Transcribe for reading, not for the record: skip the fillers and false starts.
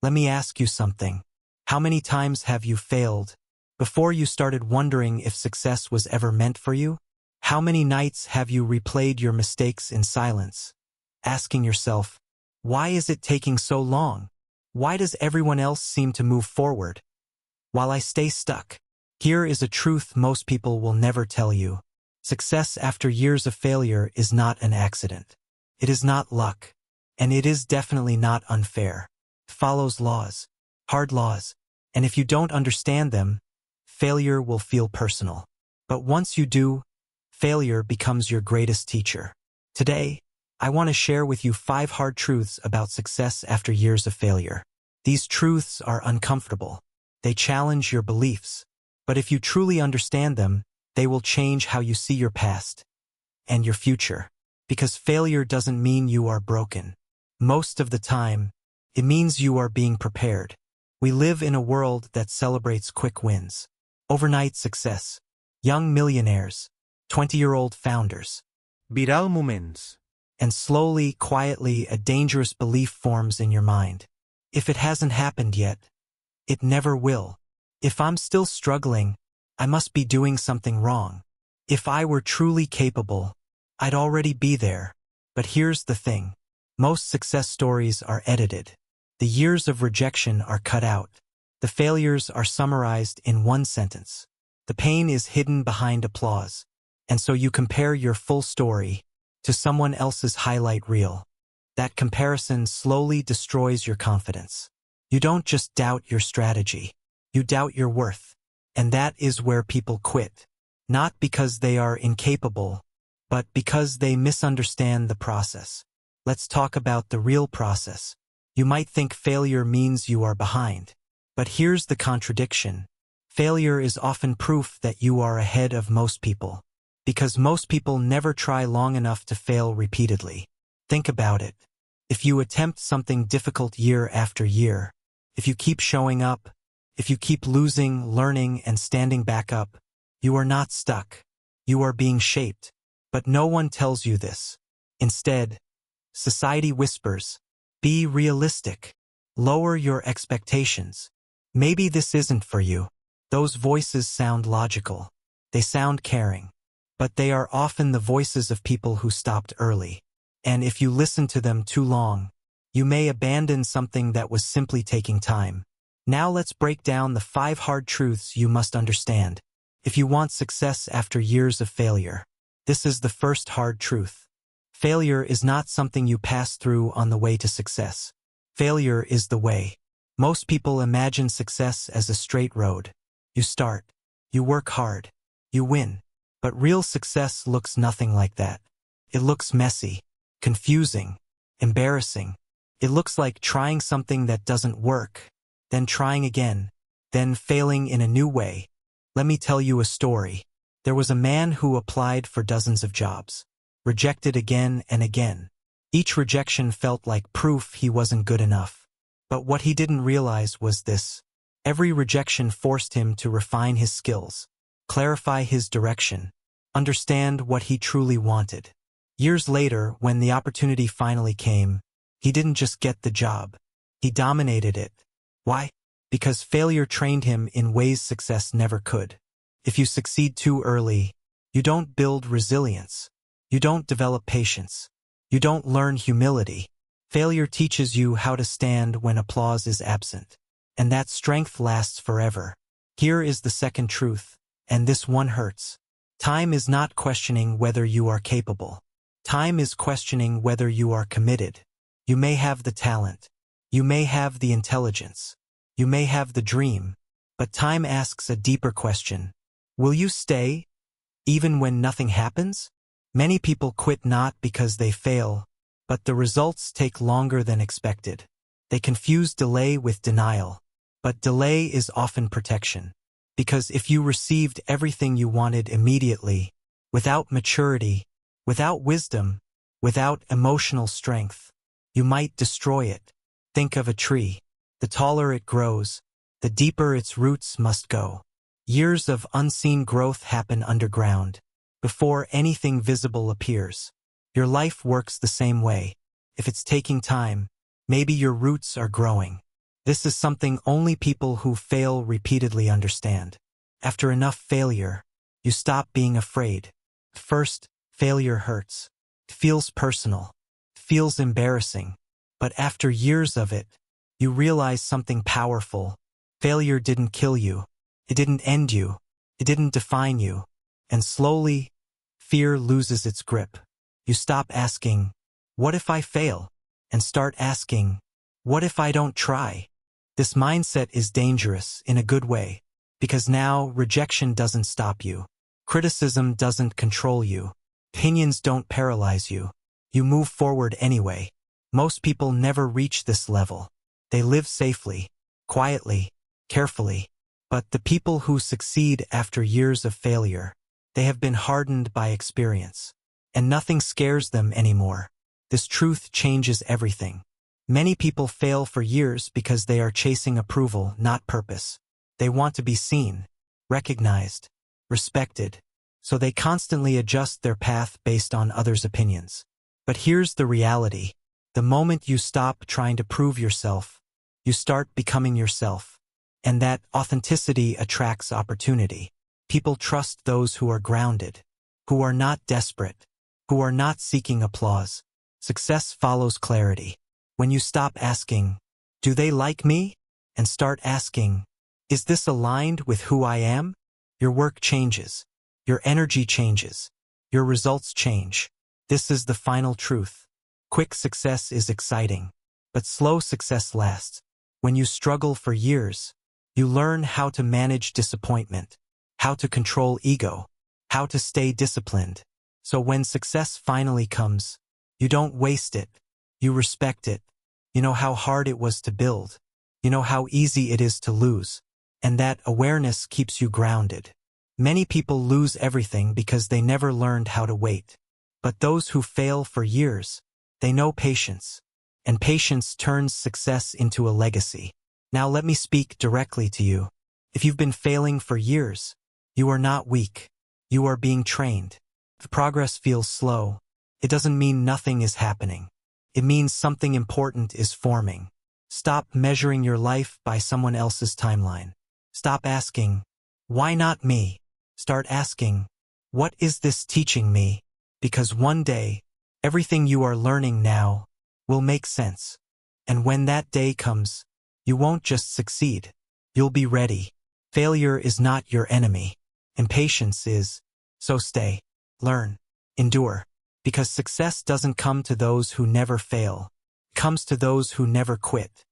Let me ask you something. How many times have you failed before you started wondering if success was ever meant for you? How many nights have you replayed your mistakes in silence, asking yourself, why is it taking so long? Why does everyone else seem to move forward while I stay stuck? Here is a truth most people will never tell you. Success after years of failure is not an accident. It is not luck. And it is definitely not unfair. It follows laws, hard laws. And if you don't understand them, failure will feel personal. But once you do, failure becomes your greatest teacher. Today, I want to share with you 5 hard truths about success after years of failure. These truths are uncomfortable. They challenge your beliefs. But if you truly understand them, they will change how you see your past and your future. Because failure doesn't mean you are broken. Most of the time, it means you are being prepared. We live in a world that celebrates quick wins, overnight success, young millionaires, 20-year-old founders, Viral moments. and slowly, quietly, a dangerous belief forms in your mind. If it hasn't happened yet, it never will. If I'm still struggling, I must be doing something wrong. If I were truly capable, I'd already be there. But here's the thing. Most success stories are edited. The years of rejection are cut out. The failures are summarized in one sentence. The pain is hidden behind applause. And so you compare your full story to someone else's highlight reel. That comparison slowly destroys your confidence. You don't just doubt your strategy. You doubt your worth. And that is where people quit. Not because they are incapable, but because they misunderstand the process. Let's talk about the real process. You might think failure means you are behind. But here's the contradiction. Failure is often proof that you are ahead of most people. Because most people never try long enough to fail repeatedly. Think about it. If you attempt something difficult year after year, if you keep showing up, if you keep losing, learning, and standing back up, you are not stuck. You are being shaped. But no one tells you this. Instead, society whispers, be realistic. Lower your expectations. Maybe this isn't for you. Those voices sound logical. They sound caring. But they are often the voices of people who stopped early. And if you listen to them too long, you may abandon something that was simply taking time. Now let's break down the 5 hard truths you must understand. If you want success after years of failure, this is the first hard truth. Failure is not something you pass through on the way to success. Failure is the way. Most people imagine success as a straight road. You start, you work hard, you win. But real success looks nothing like that. It looks messy, confusing, embarrassing. It looks like trying something that doesn't work, then trying again, then failing in a new way. Let me tell you a story. There was a man who applied for dozens of jobs, rejected again and again. Each rejection felt like proof he wasn't good enough. But what he didn't realize was this. Every rejection forced him to refine his skills, clarify his direction, understand what he truly wanted. Years later, when the opportunity finally came, he didn't just get the job. He dominated it. Why? Because failure trained him in ways success never could. If you succeed too early, you don't build resilience. You don't develop patience. You don't learn humility. Failure teaches you how to stand when applause is absent. And that strength lasts forever. Here is the second truth, and this one hurts. Time is not questioning whether you are capable. Time is questioning whether you are committed. You may have the talent. You may have the intelligence. You may have the dream. But time asks a deeper question. Will you stay, even when nothing happens? Many people quit not because they fail, but the results take longer than expected. They confuse delay with denial. But delay is often protection. Because if you received everything you wanted immediately, without maturity, without wisdom, without emotional strength, you might destroy it. Think of a tree. The taller it grows, the deeper its roots must go. Years of unseen growth happen underground, before anything visible appears. Your life works the same way. If it's taking time, maybe your roots are growing. This is something only people who fail repeatedly understand. After enough failure, you stop being afraid. First, failure hurts. It feels personal. It feels embarrassing. But after years of it, you realize something powerful. Failure didn't kill you. It didn't end you. It didn't define you. And slowly, fear loses its grip. You stop asking, "What if I fail?" and start asking, "What if I don't try?" This mindset is dangerous in a good way, because now rejection doesn't stop you. Criticism doesn't control you. Opinions don't paralyze you. You move forward anyway. Most people never reach this level. They live safely, quietly, carefully. But the people who succeed after years of failure, they have been hardened by experience. And nothing scares them anymore. This truth changes everything. Many people fail for years because they are chasing approval, not purpose. They want to be seen, recognized, respected, so they constantly adjust their path based on others' opinions. But here's the reality. The moment you stop trying to prove yourself, you start becoming yourself. And that authenticity attracts opportunity. People trust those who are grounded, who are not desperate, who are not seeking applause. Success follows clarity. When you stop asking, "Do they like me?" and start asking, "Is this aligned with who I am?" your work changes. Your energy changes. Your results change. This is the final truth. Quick success is exciting, but slow success lasts. When you struggle for years, you learn how to manage disappointment, how to control ego, how to stay disciplined. So when success finally comes, you don't waste it. You respect it. You know how hard it was to build. You know how easy it is to lose. And that awareness keeps you grounded. Many people lose everything because they never learned how to wait. But those who fail for years, they know patience. And patience turns success into a legacy. Now let me speak directly to you. If you've been failing for years, you are not weak. You are being trained. If progress feels slow, it doesn't mean nothing is happening. It means something important is forming. Stop measuring your life by someone else's timeline. Stop asking, "Why not me?" Start asking, "What is this teaching me?" Because one day, everything you are learning now will make sense. And when that day comes, you won't just succeed. You'll be ready. Failure is not your enemy. Impatience is. So stay, learn, endure. Because success doesn't come to those who never fail. It comes to those who never quit.